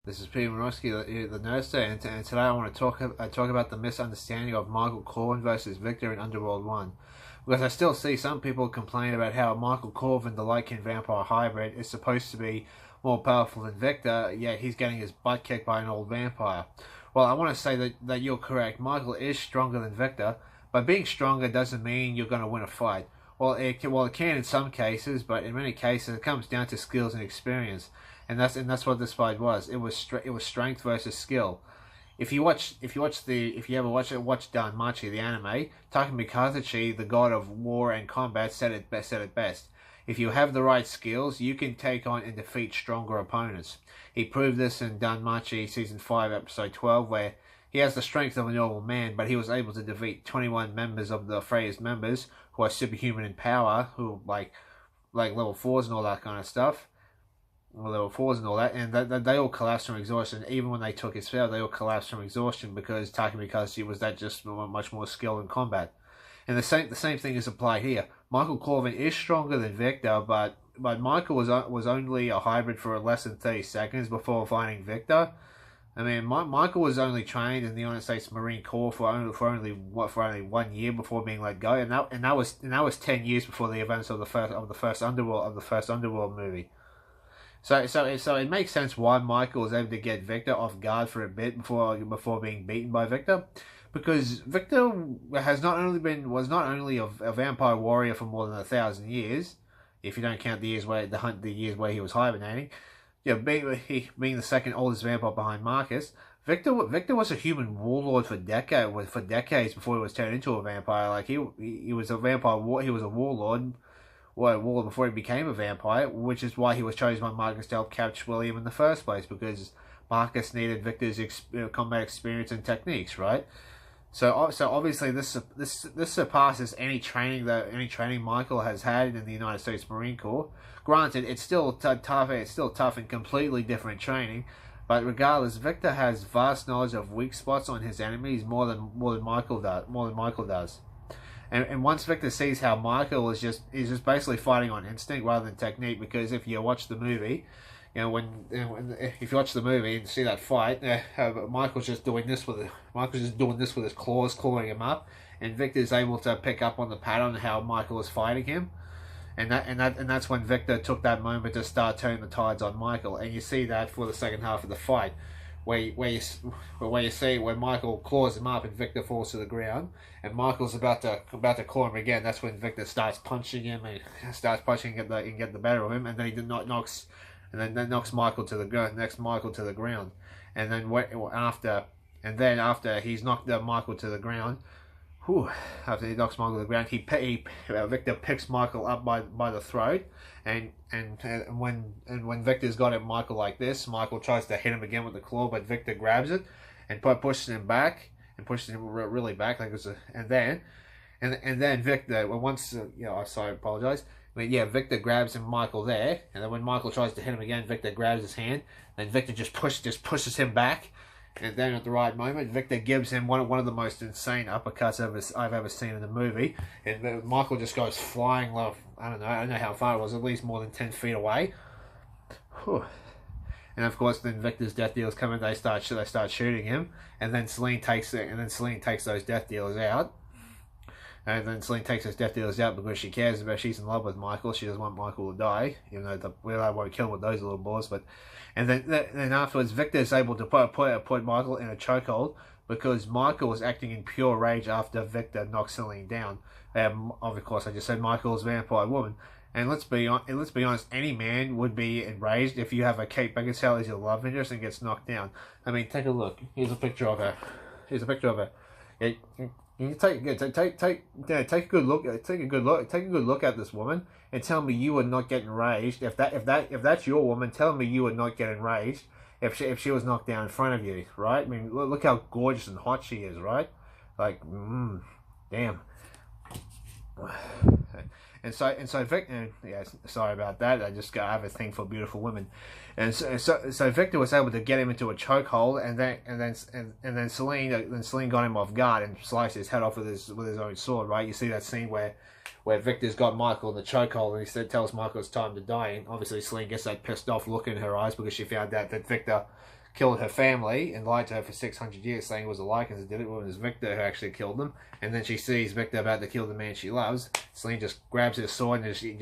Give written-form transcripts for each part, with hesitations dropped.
This is Peter Morosky, the Nurse Day, and today I want to talk about the misunderstanding of Michael Corvin versus Victor in Underworld 1. Because I still see some people complain about how Michael Corvin, the Lycan vampire hybrid, is supposed to be more powerful than Victor, yet he's getting his butt kicked by an old vampire. Well, I want to say that you're correct. Michael is stronger than Victor, but being stronger doesn't mean you're going to win a fight. Well, it can in some cases, but in many cases it comes down to skills and experience. And that's what this fight was. It was strength versus skill. If you ever watch Danmachi, the anime, Takumi Kazuchi, the god of war and combat, said it best. If you have the right skills, you can take on and defeat stronger opponents. He proved this in Danmachi season 5 episode 12, where he has the strength of a normal man, but he was able to defeat 21 members of the Freya's members who are superhuman in power, who like level 4s and all that kind of stuff. Level 4s and all that, and they all collapsed from exhaustion. Even when they took his spell, they all collapsed from exhaustion because Takumi Kazuchi was that just much more skilled in combat. And the same thing is applied here. Michael Corvin is stronger than Victor, but Michael was only a hybrid for less than 30 seconds before fighting Victor. I mean, Michael was only trained in the United States Marine Corps for only 1 year before being let go, and that was 10 years before the events of the first Underworld movie. So it makes sense why Michael was able to get Victor off guard for a bit before being beaten by Victor, because Victor was not only a vampire warrior for more than 1,000 years, if you don't count the years where he was hibernating. Yeah, being the second oldest vampire behind Marcus, Victor was a human warlord for decades before he was turned into a vampire. Like he was a vampire. He was a warlord. Well, before he became a vampire, which is why he was chosen by Marcus to help capture William in the first place, because Marcus needed Victor's combat experience and techniques, right? So obviously this surpasses any training Michael has had in the United States Marine Corps. Granted, it's still tough and completely different training, but regardless, Victor has vast knowledge of weak spots on his enemies more than Michael does. And once Victor sees how Michael is just basically fighting on instinct rather than technique, because if you watch the movie, if you watch the movie and see that fight, Michael's just doing this with his claws, clawing him up, and Victor's able to pick up on the pattern of how Michael is fighting him, and that's when Victor took that moment to start turning the tides on Michael, and you see that for the second half of the fight. Where you see when Michael claws him up and Victor falls to the ground, and Michael's about to claw him again. That's when Victor starts punching him and get the better of him, and then he knocks Michael to the ground. And then after he's knocked Michael to the ground, after he knocks Michael to the ground, Victor picks Michael up by the throat, and when Victor's got at Michael like this, Michael tries to hit him again with the claw, but Victor grabs it and pushes him back and pushes him really back, and then Victor, I apologize. But yeah, Victor grabs him, Michael there, and then when Michael tries to hit him again, Victor grabs his hand, and Victor just pushes him back. And then at the right moment, Victor gives him one of the most insane uppercuts I've ever seen in a movie. And Michael just goes flying, I don't know how far it was, at least more than 10 feet away. Whew. And of course, then Victor's death dealers come in. They start shooting him, and then Celine takes those death dealers out. And then Celine takes those death dealers out because she cares about. She's in love with Michael. She doesn't want Michael to die, even though I won't kill him with those little balls. And then afterwards, Victor is able to put Michael in a chokehold because Michael was acting in pure rage after Victor knocked Celine down. Of course, I just said Michael's vampire woman. And let's be honest, any man would be enraged if you have a Kate Beckinsale as your love interest and gets knocked down. I mean, take a look. Here's a picture of her. Yeah, you take a good look at this woman and tell me you would not get enraged if that's your woman. Tell me you would not get enraged if she was knocked down in front of you, right? I mean, look how gorgeous and hot she is, right? Like, damn. And so Victor, yeah, sorry about that. I have a thing for beautiful women, and so Victor was able to get him into a chokehold, and then Celine got him off guard and sliced his head off with his own sword. Right, you see that scene where Victor's got Michael in the chokehold, and he tells Michael it's time to die, and obviously Celine gets that pissed off look in her eyes because she found out that Victor killed her family and lied to her for 600 years, saying it was the Lycans that did it, when it was Victor who actually killed them. And then she sees Victor about to kill the man she loves. Selene just grabs her sword and she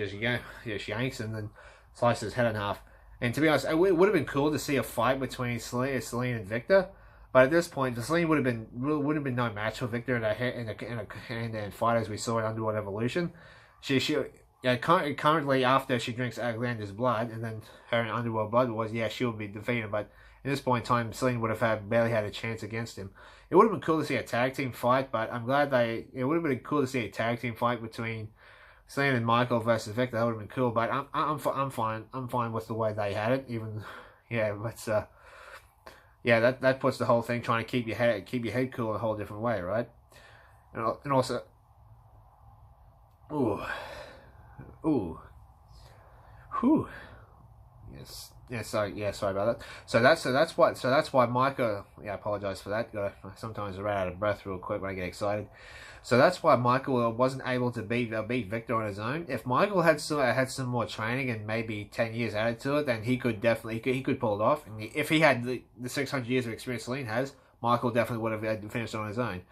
yanks and then slices his head in half. And to be honest, it would have been cool to see a fight between Selene and Victor. But at this point, Selene would have been no match for Victor in a hand-to-hand fight, as we saw in Underworld Evolution. Currently, after she drinks Alexander's blood, and then her and Underworld blood wars, she would be defeated. But at this point in time, Selene would have barely had a chance against him. It would have been cool to see a tag team fight, but I'm glad it would have been cool to see a tag team fight between Selene and Michael versus Victor. That would have been cool. But I'm fine with the way they had it. That puts the whole thing, trying to keep your head cool, in a whole different way, right? And also, whew. Sorry about that. So that's why Michael. I apologize for that. Sometimes I run out of breath real quick when I get excited. So that's why Michael wasn't able to beat Victor on his own. If Michael had some more training and maybe 10 years added to it, then he could pull it off. And if he had the 600 years of experience Selene has, Michael definitely would have finished on his own.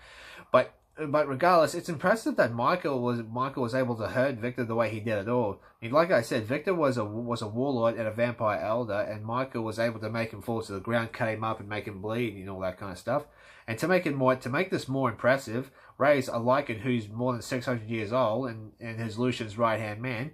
But regardless, it's impressive that Michael was able to hurt Victor the way he did at all. I mean, like I said, Victor was a warlord and a vampire elder, and Michael was able to make him fall to the ground, cut him up, and make him bleed, and all that kind of stuff. And to make this more impressive, Ray's a Lycan who's more than 600 years old, and is Lucian's right-hand man.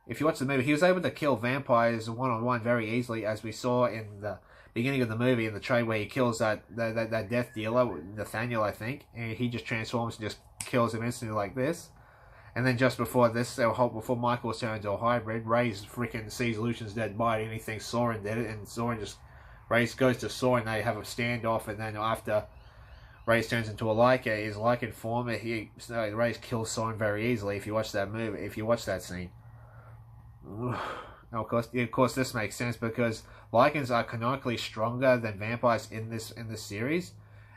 If you watch the movie, he was able to kill vampires one-on-one very easily, as we saw in the beginning of the movie, in the trade where he kills that death dealer, Nathaniel, I think, and he just transforms and just kills him instantly like this. And then just before before Michael was turned into a hybrid, Ray freaking sees Lucian's dead body and he thinks Soren did it, and Ray goes to Soren, they have a standoff, and then after Ray turns into a Lycan, his Lycan form, Ray kills Soren very easily if you watch that scene. Now, of course, this makes sense because Lycans are canonically stronger than vampires in this series.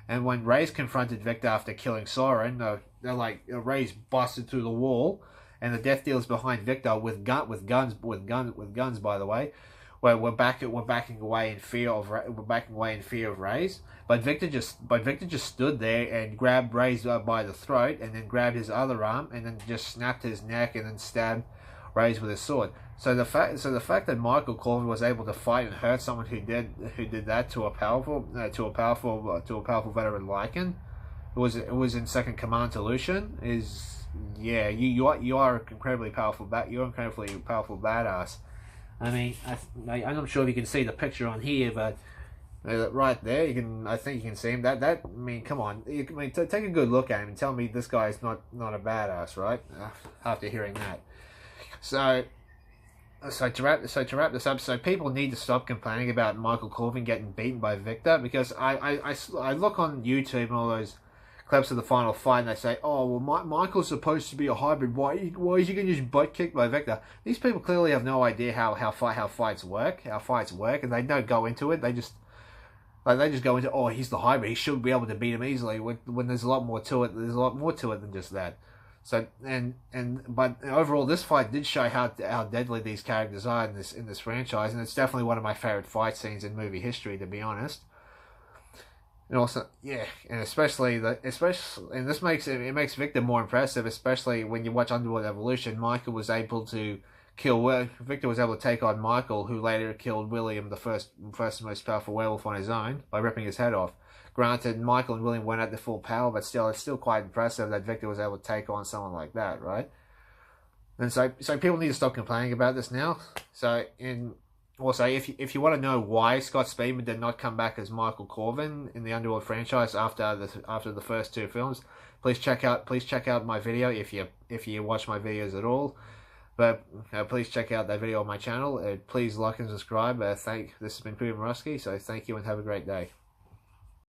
And when Ray's confronted Victor after killing Soren, they're like, Ray's busted through the wall, and the Death Dealer's behind Victor with guns. By the way, where we're backing away in fear of Ray's. But Victor just stood there and grabbed Ray's by the throat, and then grabbed his other arm, and then just snapped his neck, and then stabbed Ray's with his sword. So the fact that Michael Corvin was able to fight and hurt someone who did that to a powerful veteran Lycan, it was in second command to Lucian, you are incredibly powerful. You're incredibly powerful badass. I mean, I'm not sure if you can see the picture on here, but right there, I think you can see him. I mean, come on, take a good look at him and tell me this guy is not a badass, right? After hearing that, So to wrap this up, so people need to stop complaining about Michael Corvin getting beaten by Victor, because I look on YouTube and all those clips of the final fight, and they say, oh, well, Michael's supposed to be a hybrid. Why is he getting just butt kicked by Victor? These people clearly have no idea how fights work, and they don't go into it. They just go into, oh, he's the hybrid, he should be able to beat him easily, when there's a lot more to it. There's a lot more to it than just that. So but overall, this fight did show how deadly these characters are in this franchise, and it's definitely one of my favorite fight scenes in movie history, to be honest. And also, and especially this makes Victor more impressive, especially when you watch Underworld Evolution. Victor was able to take on Michael, who later killed William, the first most powerful werewolf, on his own by ripping his head off. Granted, Michael and William weren't at the full power, but still, it's still quite impressive that Victor was able to take on someone like that, right? And so people need to stop complaining about this now. Also, if you want to know why Scott Speedman did not come back as Michael Corvin in the Underworld franchise after the first two films, please check out my video if you watch my videos at all. But please check out that video on my channel. Please like and subscribe. This has been Peter Morosky, so thank you and have a great day.